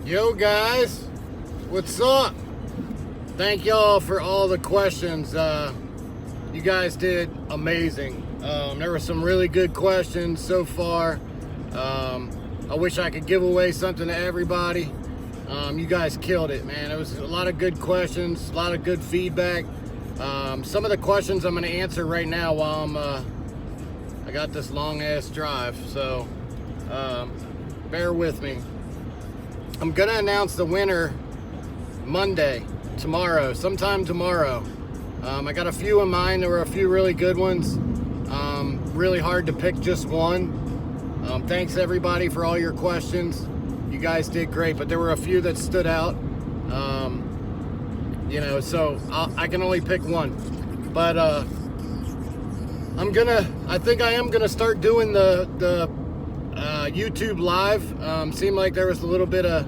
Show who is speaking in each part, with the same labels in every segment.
Speaker 1: Yo guys, what's up? Thank y'all for all the questions. You guys did amazing. There were some really good questions so far. I wish I could give away something to everybody. You guys killed it, man. It was a lot of good questions, a lot of good feedback. Some of the questions I'm going to answer right now while I got this long ass drive, so bear with me. I'm gonna announce the winner Monday, tomorrow, sometime tomorrow. I got a few in mind. There were a few really good ones. Really hard to pick just one. Thanks everybody for all your questions. You guys did great, but there were a few that stood out. So I can only pick one. But I think I am gonna start doing the YouTube live. Seemed like there was a little bit of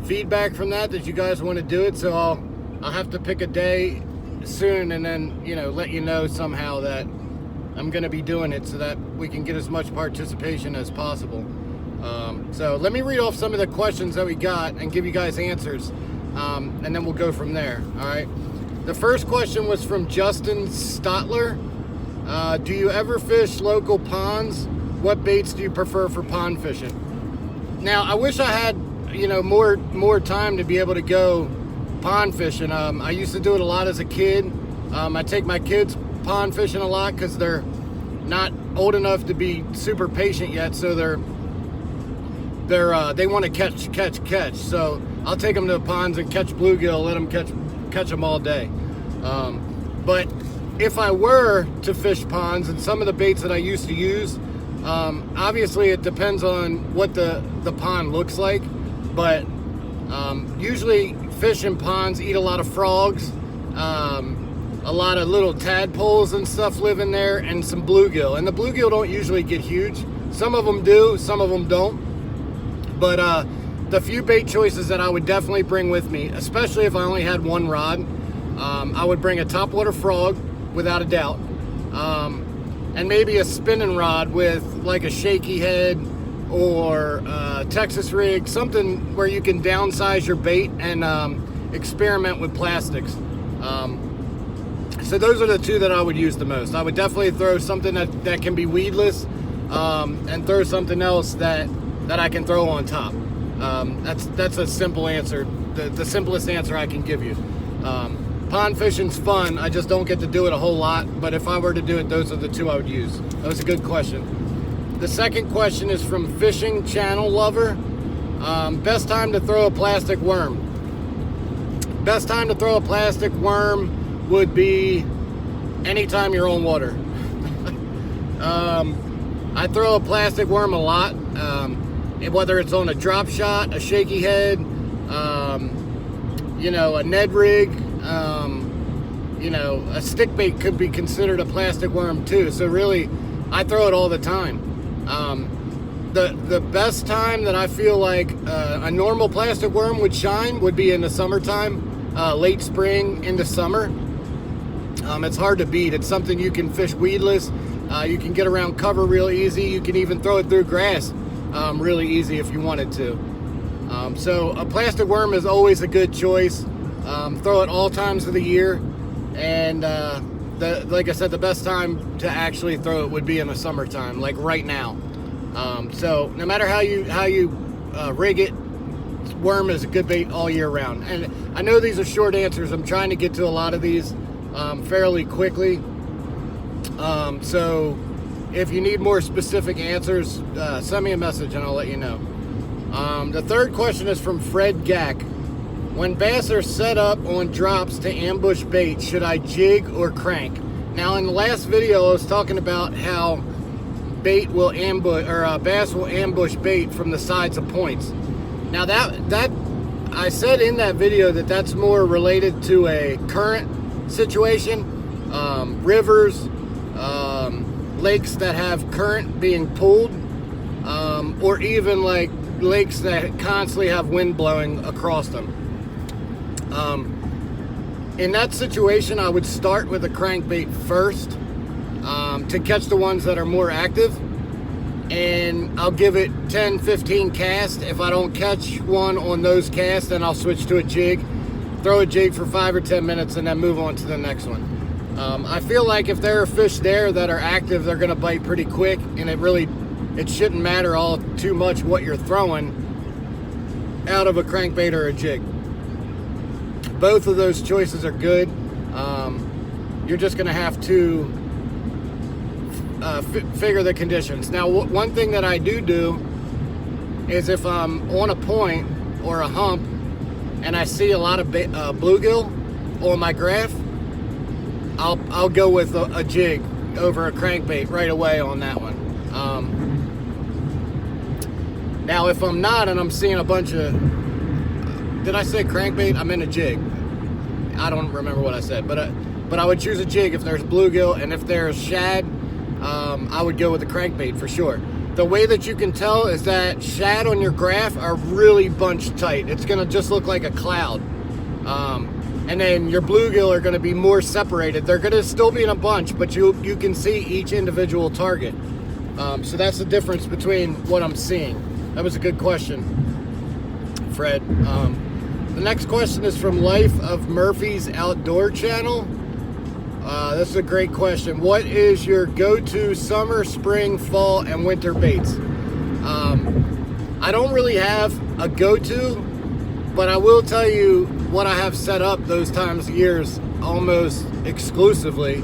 Speaker 1: feedback from that you guys want to do it, so I'll have to pick a day soon and then let you know somehow that I'm gonna be doing it so that we can get as much participation as possible. So let me read off some of the questions that we got and give you guys answers, and then we'll go from there. All right, the first question was from Justin Stotler. Do you ever fish local ponds? What baits do you prefer for pond fishing? Now, I wish I had, more time to be able to go pond fishing. I used to do it a lot as a kid. I take my kids pond fishing a lot because they're not old enough to be super patient yet, so they want to catch. So I'll take them to the ponds and catch bluegill, let them catch them all day. But if I were to fish ponds, and some of the baits that I used to use, obviously it depends on what the pond looks like, but usually fish in ponds eat a lot of frogs, a lot of little tadpoles and stuff live in there, and some bluegill. And the bluegill don't usually get huge. Some of them do, some of them don't. But the few bait choices that I would definitely bring with me, especially if I only had one rod, I would bring a topwater frog without a doubt. And maybe a spinning rod with like a shaky head or Texas rig, something where you can downsize your bait and experiment with plastics. So those are the two that I would use the most. I would definitely throw something that can be weedless, and throw something else that I can throw on top. That's a simple answer, the simplest answer I can give you. Pond fishing's fun. I just don't get to do it a whole lot, but if I were to do it, those are the two I would use. That was a good question. The second question is from Fishing Channel Lover. Best time to throw a plastic worm. Best time to throw a plastic worm would be anytime you're on water. I throw a plastic worm a lot, whether it's on a drop shot, a shaky head, a Ned rig. A stick bait could be considered a plastic worm too. So really, I throw it all the time. The best time that I feel like a normal plastic worm would shine would be in the summertime, late spring into summer. It's hard to beat. It's something you can fish weedless. You can get around cover real easy. You can even throw it through grass really easy if you wanted to. So a plastic worm is always a good choice. Throw it all times of the year, and like I said, the best time to actually throw it would be in the summertime, like right now. So no matter how you rig it, worm is a good bait all year round. And I know these are short answers. I'm trying to get to a lot of these fairly quickly. So if you need more specific answers, send me a message and I'll let you know. The third question is from Fred Gack. When bass are set up on drops to ambush bait, should I jig or crank? Now, in the last video, I was talking about how bait will ambush, or bass will ambush bait from the sides of points. Now, that I said in that video that's more related to a current situation, rivers, lakes that have current being pulled, or even like lakes that constantly have wind blowing across them. In that situation, I would start with a crankbait first to catch the ones that are more active. and I'll give it 10, 15 casts. If I don't catch one on those casts, then I'll switch to a jig, throw a jig for 5 or 10 minutes, and then move on to the next one. I feel like if there are fish there that are active, they're going to bite pretty quick, and it shouldn't matter all too much what you're throwing out of a crankbait or a jig. Both of those choices are good. You're just going to have to figure the conditions. Now, one thing that I do is if I'm on a point or a hump and I see a lot of bluegill on my graph, I'll go with a jig over a crankbait right away on that one. Now, if I'm not and I'm seeing a bunch of, did I say crankbait? I meant a jig. I don't remember what I said, but I would choose a jig if there's bluegill, and if there's shad, I would go with a crankbait for sure. The way that you can tell is that shad on your graph are really bunched tight. It's gonna just look like a cloud. And then your bluegill are gonna be more separated. They're gonna still be in a bunch, but you can see each individual target. So that's the difference between what I'm seeing. That was a good question, Fred. The next question is from Life of Murphy's Outdoor Channel. This is a great question. What is your go-to summer, spring, fall, and winter baits? I don't really have a go-to, but I will tell you what I have set up those times of years almost exclusively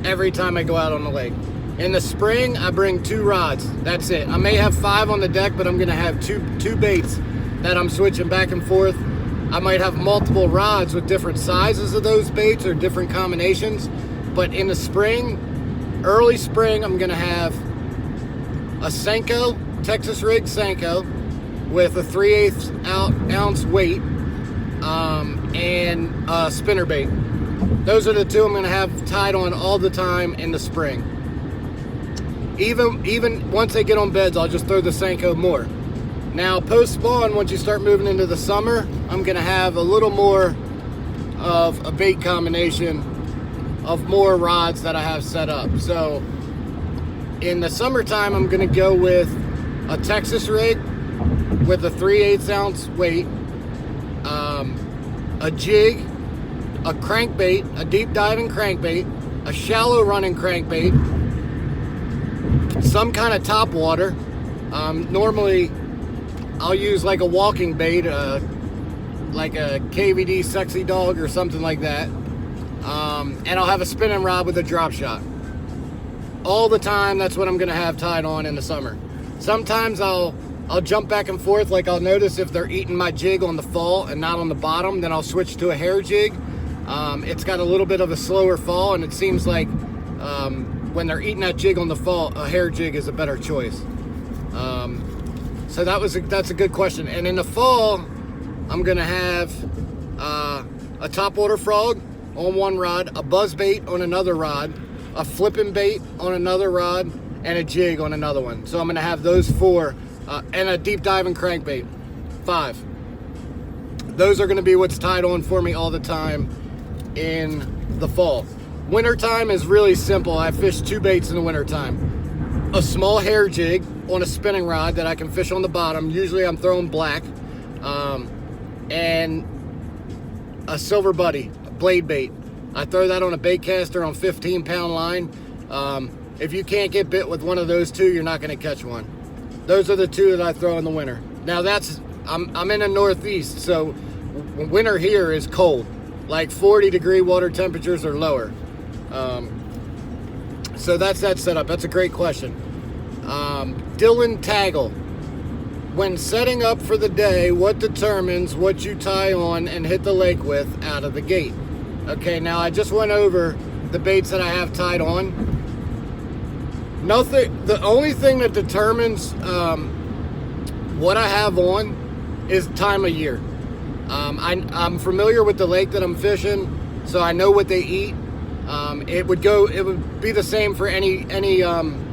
Speaker 1: every time I go out on the lake. In the spring, I bring 2 rods. That's it. I may have 5 on the deck, but I'm going to have two baits that I'm switching back and forth. I might have multiple rods with different sizes of those baits or different combinations. But in the spring, early spring, I'm going to have a Senko, Texas rig Senko, with a 3/8 ounce weight and a spinnerbait. Those are the 2 I'm going to have tied on all the time in the spring. Even once they get on beds, I'll just throw the Senko more. Now, post-spawn, once you start moving into the summer, I'm going to have a little more of a bait combination of more rods that I have set up. So, in the summertime, I'm going to go with a Texas rig with a 3/8 ounce weight, a jig, a crankbait, a deep diving crankbait, a shallow running crankbait, some kind of top water. Normally, I'll use like a walking bait, like a KVD Sexy Dog or something like that. And I'll have a spinning rod with a drop shot. All the time, that's what I'm going to have tied on in the summer. Sometimes I'll jump back and forth, like I'll notice if they're eating my jig on the fall and not on the bottom, then I'll switch to a hair jig. It's got a little bit of a slower fall, and it seems like when they're eating that jig on the fall, a hair jig is a better choice. So that's a good question. And in the fall, I'm gonna have a topwater frog on one rod, a buzz bait on another rod, a flipping bait on another rod, and a jig on another one. So I'm gonna have those 4, and a deep diving crankbait, 5. Those are gonna be what's tied on for me all the time in the fall. Wintertime is really simple. I fish 2 baits in the wintertime. A small hair jig on a spinning rod that I can fish on the bottom. Usually I'm throwing black. And a silver buddy, a blade bait. I throw that on a bait caster on 15-pound line. If you can't get bit with one of those 2, you're not going to catch one. Those are the 2 that I throw in the winter. Now I'm in the Northeast, so winter here is cold, like 40-degree water temperatures or lower. So that's that setup. That's a great question. Dylan Taggle. When setting up for the day, what determines what you tie on and hit the lake with out of the gate? Okay, now I just went over the baits that I have tied on. Nothing. The only thing that determines what I have on is time of year. I'm familiar with the lake that I'm fishing, so I know what they eat. It would be the same for any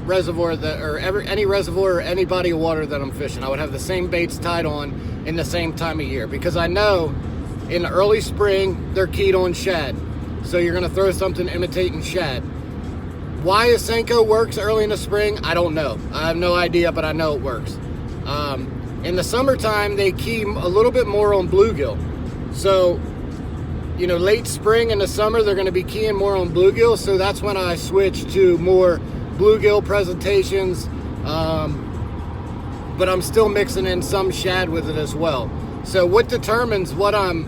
Speaker 1: reservoir any reservoir or any body of water that I'm fishing. I would have the same baits tied on in the same time of year, because I know in the early spring they're keyed on shad. So you're going to throw something imitating shad. Why Senko works early in the spring, I don't know. I have no idea, but I know it works. In the summertime, they key a little bit more on bluegill. So, late spring and the summer, they're going to be keying more on bluegill. So that's when I switch to more bluegill presentations. But I'm still mixing in some shad with it as well. So what determines what I'm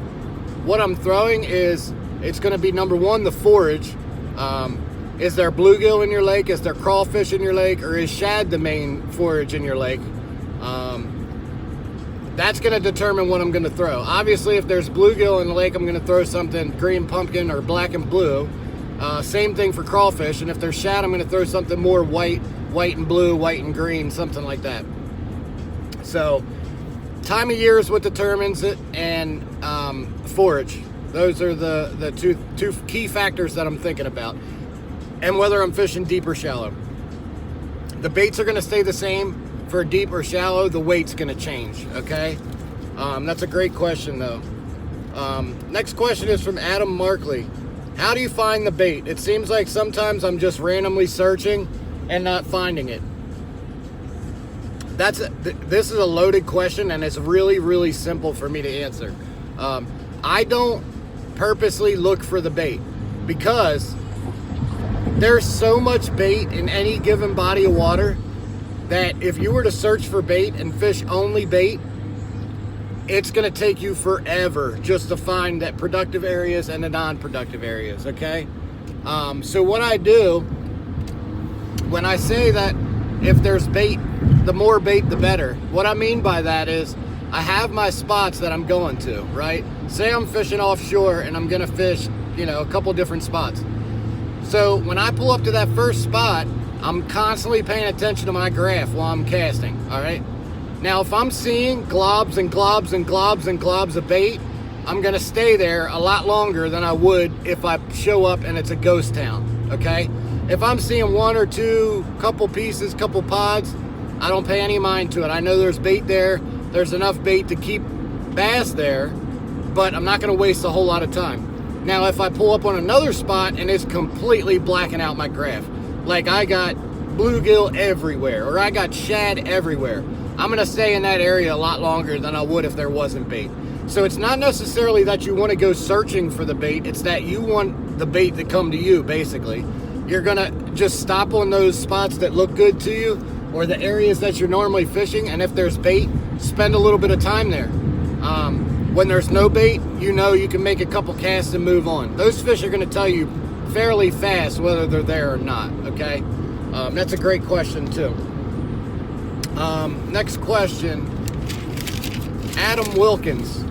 Speaker 1: throwing is, it's going to be, number one, the forage. Is there bluegill in your lake? Is there crawfish in your lake? Or is shad the main forage in your lake? That's going to determine what I'm going to throw. Obviously, if there's bluegill in the lake, I'm going to throw something green pumpkin or black and blue. Same thing for crawfish. And if there's shad, I'm going to throw something more white and blue, white and green, something like that. So time of year is what determines it, and forage. Those are the two key factors that I'm thinking about. And whether I'm fishing deep or shallow. The baits are going to stay the same for deep or shallow. The weight's going to change, okay? That's a great question, though. Next question is from Adam Markley. How do you find the bait? It seems like sometimes I'm just randomly searching and not finding it. This is a loaded question, and it's really, really simple for me to answer. I don't purposely look for the bait because there's so much bait in any given body of water that if you were to search for bait and fish only bait, it's going to take you forever just to find that productive areas and the non-productive areas, okay? So what I do when I say that if there's bait, the more bait, the better. What I mean by that is I have my spots that I'm going to, right? Say I'm fishing offshore and I'm going to fish, a couple different spots. So when I pull up to that first spot, I'm constantly paying attention to my graph while I'm casting, all right? Now, if I'm seeing globs and globs and globs and globs of bait, I'm going to stay there a lot longer than I would if I show up and it's a ghost town, okay? If I'm seeing one or two, couple pieces, couple pods, I don't pay any mind to it. I know there's bait there. There's enough bait to keep bass there, but I'm not going to waste a whole lot of time. Now, if I pull up on another spot and it's completely blacking out my graph, like I got bluegill everywhere or I got shad everywhere, I'm going to stay in that area a lot longer than I would if there wasn't bait. So it's not necessarily that you want to go searching for the bait. It's that you want the bait to come to you, basically. You're going to just stop on those spots that look good to you or the areas that you're normally fishing. And if there's bait, spend a little bit of time there. When there's no bait, you can make a couple casts and move on. Those fish are going to tell you fairly fast whether they're there or not, okay? That's a great question, too. Next question, Adam Wilkins.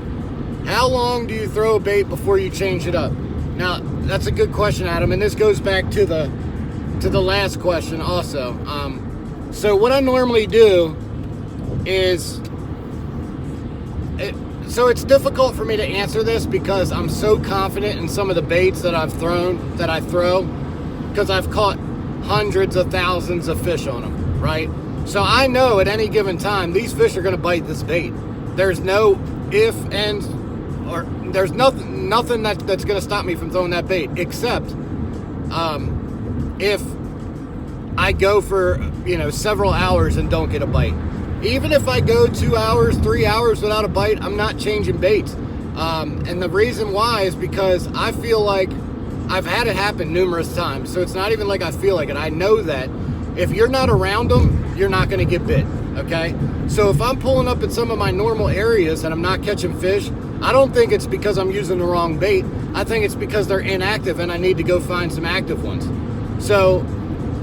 Speaker 1: How long do you throw a bait before you change it up? Now, that's a good question, Adam, and this goes back to the last question also. So what I normally do is, it's difficult for me to answer this because I'm so confident in some of the baits that I throw, because I've caught hundreds of thousands of fish on them, right? So I know at any given time, these fish are going to bite this bait. There's no if, ands, or there's nothing that's going to stop me from throwing that bait, except if I go for, several hours and don't get a bite. Even if I go 2 hours, 3 hours without a bite, I'm not changing baits. And the reason why is because I feel like I've had it happen numerous times. So it's not even like I feel like it. I know that if you're not around them, you're not going to get bit, okay? So if I'm pulling up at some of my normal areas and I'm not catching fish, I don't think it's because I'm using the wrong bait. I think it's because they're inactive and I need to go find some active ones. So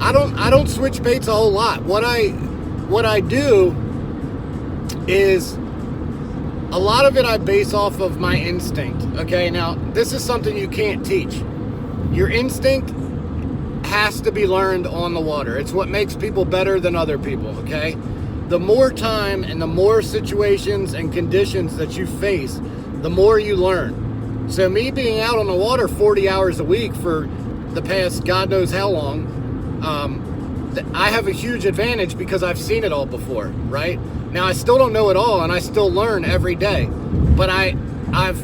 Speaker 1: I don't switch baits a whole lot. What I do is a lot of it I base off of my instinct, okay? Now, this is something you can't teach. Your instinct has to be learned on the water. It's what makes people better than other people, okay? The more time and the more situations and conditions that you face, the more you learn. So me being out on the water 40 hours a week for the past God knows how long, I have a huge advantage because I've seen it all before, right? Now, I still don't know it all, and I still learn every day. But I've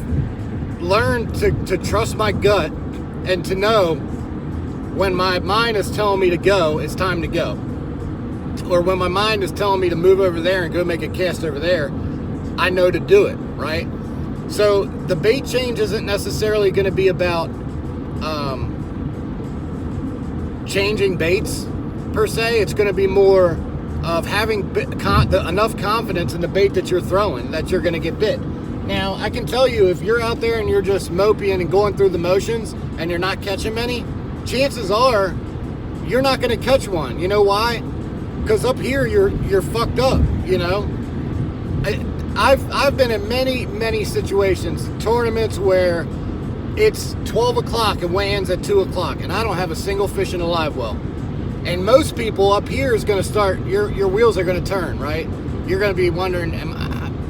Speaker 1: learned to trust my gut and to know when my mind is telling me to go, it's time to go. Or when my mind is telling me to move over there and go make a cast over there, I know to do it, right? So the bait change isn't necessarily going to be about changing baits per se. It's going to be more of having enough confidence in the bait that you're throwing that you're going to get bit. Now, I can tell you, if you're out there and you're just moping and going through the motions and you're not catching many, chances are you're not going to catch one. You know why? Because up here you're fucked up. You know, I've been in many situations, tournaments where it's 12 o'clock and weigh-ins at 2 o'clock, and I don't have a single fish in a live well. And most people up here is going to start, your wheels are going to turn, right? You're going to be wondering,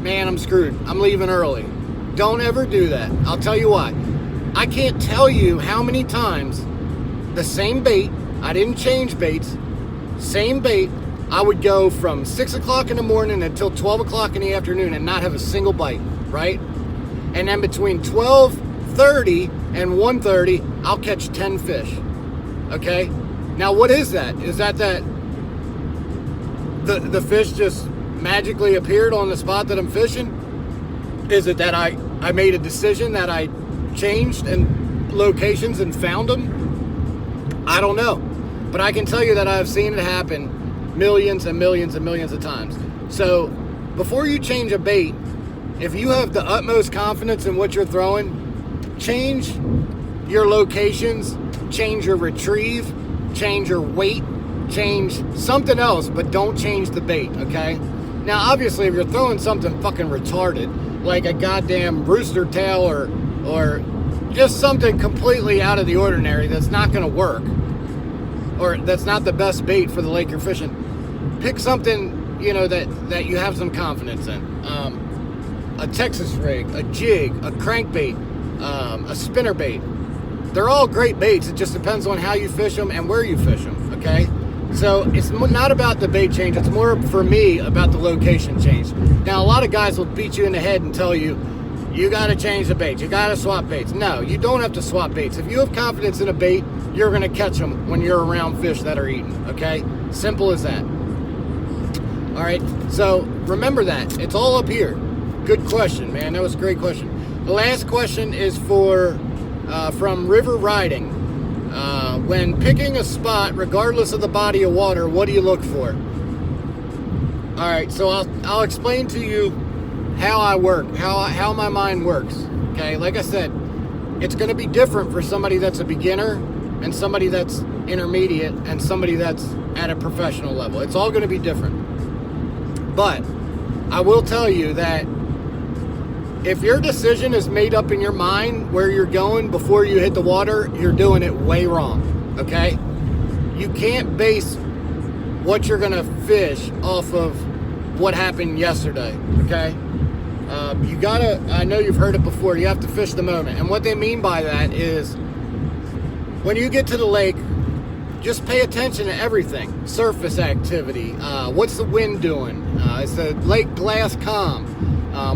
Speaker 1: man, I'm screwed. I'm leaving early. Don't ever do that. I'll tell you why. I can't tell you how many times the same bait, I didn't change baits, same bait, I would go from 6 o'clock in the morning until 12 o'clock in the afternoon and not have a single bite, right? And then between 12:30 and 1:30, I'll catch 10 fish, okay? Now, what is that? Is that the fish just magically appeared on the spot that I'm fishing? Is it that I made a decision, that I changed in locations and found them? I don't know. But I can tell you that I've seen it happen millions and millions and millions of times. So before you change a bait, if you have the utmost confidence in what you're throwing, change your locations, change your retrieve, change your weight, change something else, but don't change the bait, okay? Now, obviously, if you're throwing something fucking retarded, like a goddamn rooster tail or just something completely out of the ordinary that's not going to work, or that's not the best bait for the lake you're fishing, pick something, you know, that you have some confidence in. A Texas rig, a jig, a crankbait, a spinner bait. They're all great baits. It just depends on how you fish them and where you fish them, okay? So it's not about the bait change. It's more, for me, about the location change. Now, a lot of guys will beat you in the head and tell you, you got to change the bait. You got to swap baits. No, you don't have to swap baits. If you have confidence in a bait, you're going to catch them when you're around fish that are eating, okay? Simple as that. All right, so remember that. It's all up here. Good question, man. That was a great question. The last question is from River Riding. When picking a spot, regardless of the body of water, what do you look for? All right, so I'll explain to you how I work, how my mind works. Okay, like I said, it's going to be different for somebody that's a beginner and somebody that's intermediate and somebody that's at a professional level. It's all going to be different. But I will tell you that if your decision is made up in your mind where you're going before you hit the water, you're doing it way wrong, okay? You can't base what you're going to fish off of what happened yesterday, okay? You gotta, I know you've heard it before, you have to fish the moment. And what they mean by that is when you get to the lake, just pay attention to everything. Surface activity, what's the wind doing? Is the lake glass calm?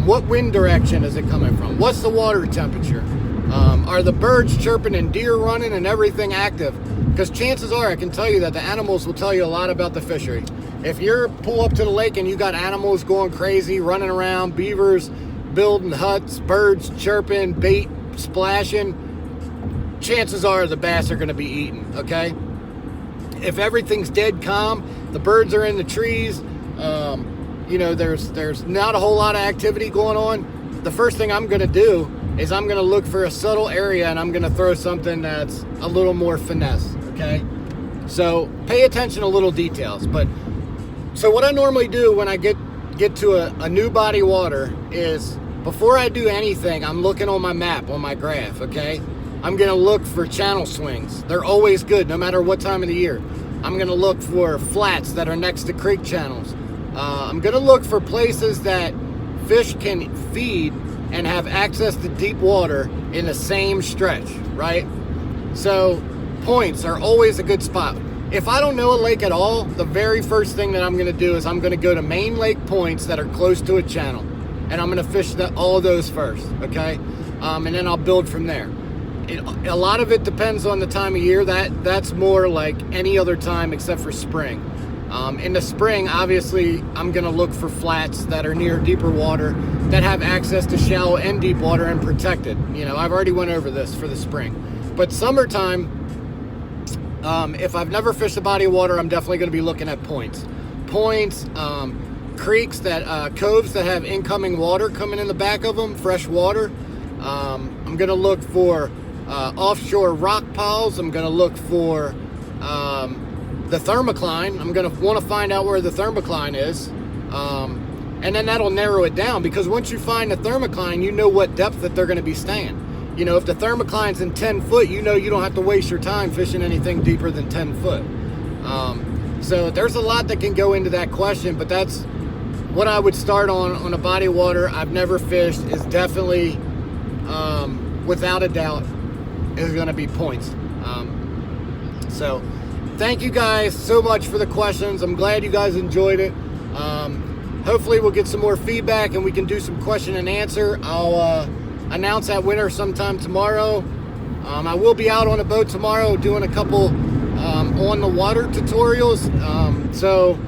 Speaker 1: What wind direction is it coming from? What's the water temperature? Are the birds chirping and deer running and everything active? Because chances are, I can tell you that the animals will tell you a lot about the fishery. If you pull up to the lake and you got animals going crazy, running around, beavers building huts, birds chirping, bait splashing, chances are the bass are going to be eaten, okay? If everything's dead calm, the birds are in the trees, you know, there's not a whole lot of activity going on, the first thing I'm going to do is I'm going to look for a subtle area and I'm going to throw something that's a little more finesse, okay? So pay attention to little details. But so what I normally do when I get to a new body of water is before I do anything, I'm looking on my map, on my graph, okay? I'm going to look for channel swings. They're always good, no matter what time of the year. I'm going to look for flats that are next to creek channels. I'm going to look for places that fish can feed and have access to deep water in the same stretch, right? So points are always a good spot. If I don't know a lake at all, the very first thing that I'm going to do is I'm going to go to main lake points that are close to a channel. And I'm going to fish all of those first, okay? And then I'll build from there. A lot of it depends on the time of year. That's more like any other time except for spring. In the spring, obviously, I'm going to look for flats that are near deeper water, that have access to shallow and deep water and protected. You know, I've already went over this for the spring. But summertime, if I've never fished a body of water, I'm definitely going to be looking at points. Points, creeks, coves that have incoming water coming in the back of them, fresh water. I'm going to look for offshore rock piles. I'm going to look for the thermocline. I'm going to want to find out where the thermocline is. And then that'll narrow it down, because once you find the thermocline, you know what depth that they're going to be staying. You know, if the thermocline's in 10 foot, you know you don't have to waste your time fishing anything deeper than 10 foot. So there's a lot that can go into that question, but that's what I would start on a body of water I've never fished. Is definitely, without a doubt, is going to be points. So thank you guys so much for the questions. I'm glad you guys enjoyed it. Hopefully we'll get some more feedback and we can do some question and answer. I'll announce that winner sometime tomorrow. I will be out on a boat tomorrow doing a couple on the water tutorials. So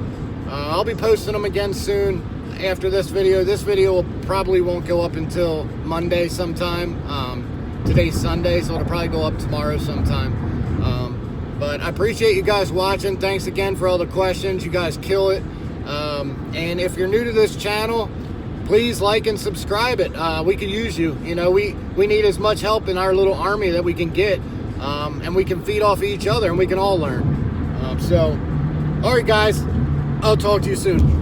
Speaker 1: I'll be posting them again soon after this video. This video probably won't go up until Monday sometime. Today's Sunday, so it'll probably go up tomorrow sometime. But I appreciate you guys watching. Thanks again for all the questions. You guys kill it. And if you're new to this channel, please like and subscribe it. We could use you. You know, we need as much help in our little army that we can get. And we can feed off each other and we can all learn. So, all right, guys, I'll talk to you soon.